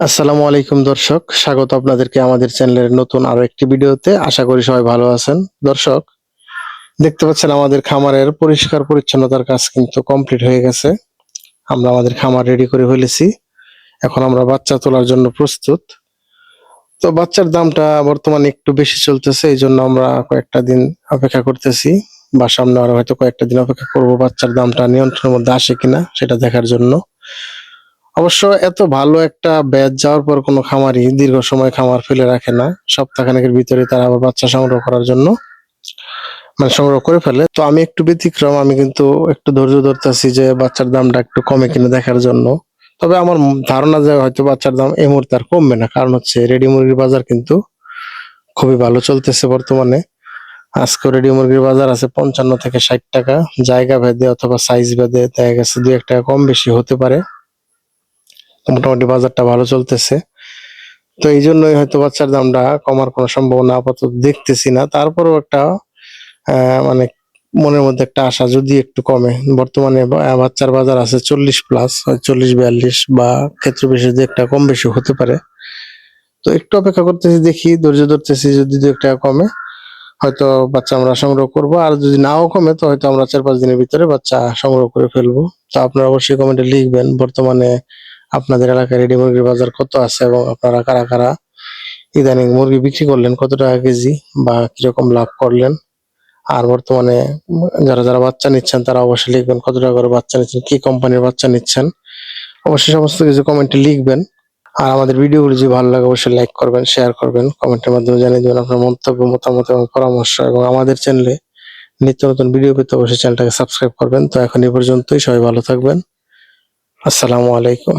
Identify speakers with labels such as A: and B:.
A: আসসালামু আলাইকুম দর্শক, স্বাগত আপনাদেরকে আমাদের চ্যানেলের নতুন আরো একটি ভিডিওতে। আশা করি সবাই ভালো আছেন। দর্শক, দেখতে পাচ্ছেন আমাদের খামারের পরিষ্কার পরিচ্ছন্নতার কাজ কিন্তু কমপ্লিট হয়ে গেছে। আমরা আমাদের খামার রেডি করে ফেলেছি। এখন আমরা বাচ্চা তোলার জন্য প্রস্তুত। তো বাচ্চার দামটা বর্তমানে একটু বেশি চলতেছে, এই জন্য আমরা কয়েকটা দিন অপেক্ষা করতেছি, বা সামনে আরো হয়তো কয়েকটা দিন অপেক্ষা করবো বাচ্চার দামটা নিয়ন্ত্রণের মধ্যে আসে কিনা সেটা দেখার জন্য। অবশ্য এত ভালো একটা ব্যাচ যাওয়ার পর কোনো খামারই দীর্ঘ সময় খামার ফেলে রাখে না। সপ্তাহখানেকের ভিতরে তারা আবার বাচ্চা সংগ্রহ করার জন্য সংগ্রহ করে ফেলে। তো আমি একটু ব্যতিক্রম, আমি কিন্তু একটু ধৈর্য ধরতেছি যে বাচ্চার দামটা একটু কমে কিনা দেখার জন্য। তবে আমার ধারণা যে হয়তো বাচ্চার দাম এই মুহূর্তে আর কমবে না, কারণ হচ্ছে রেডি মুরগির বাজার কিন্তু খুবই ভালো চলতেছে বর্তমানে। আজকে রেডি মুরগির বাজার আছে 55 থেকে 60 টাকা, জায়গা ভেদে অথবা সাইজ ভেদে দেখা গেছে 2-1 টাকা কম বেশি হতে পারে। মোটামুটি বাজারটা ভালো চলতেছে। তো এই জন্যই হয়তো বাচ্চার দামটা কমার কোনো সম্ভাবনা আপাতত দেখতেছি না। তারপরেও একটা মানে মনের মধ্যে একটা আশা, যদি একটু কমে। বর্তমানে বাচ্চার বাজার আছে 40 প্লাস, 40-42, বা ক্ষেত্র বিশেষে 2-1 টাকা কম বেশি হতে পারে। তো একটু অপেক্ষা করতেছি, দেখি, ধৈর্য ধরতেছি। যদি 2-1 টাকা কমে হয়তো বাচ্চা আমরা সংগ্রহ করব, আর যদি নাও কমে তো হয়তো আমরা 4-5 দিনের ভিতরে বাচ্চা সংগ্রহ করে ফেলবো। তো আপনারা অবশ্যই কমেন্টে লিখবেন বর্তমানে আপনাদের এলাকায় রেডি মুরগির বাজার কত আছে, এবং আপনারা কারা কারা ইদানিং মুরগি বিক্রি করলেন, কত টাকা কেজি, বা কিরকম লাভ করলেন। আর বর্তমানে যারা যারা বাচ্চা নিচ্ছেন তারা অবশ্যই লিখবেন কত টাকা করে বাচ্চা নিচ্ছেন, কি কোম্পানির বাচ্চা নিচ্ছেন। অবশ্যই সমস্ত কিছু কমেন্টে লিখবেন। আর আমাদের ভিডিওগুলো যদি ভালো লাগে অবশ্যই লাইক করবেন, শেয়ার করবেন, কমেন্টের মাধ্যমে জানিয়ে দেবেন আপনার মন্তব্য, মতামত এবং পরামর্শ। এবং আমাদের চ্যানেলে নিত্য নতুন ভিডিও পেতে অবশ্যই চ্যানেলটাকে সাবস্ক্রাইব করবেন। তো এখন এই পর্যন্তই, সবাই ভালো থাকবেন। আসসালামু আলাইকুম।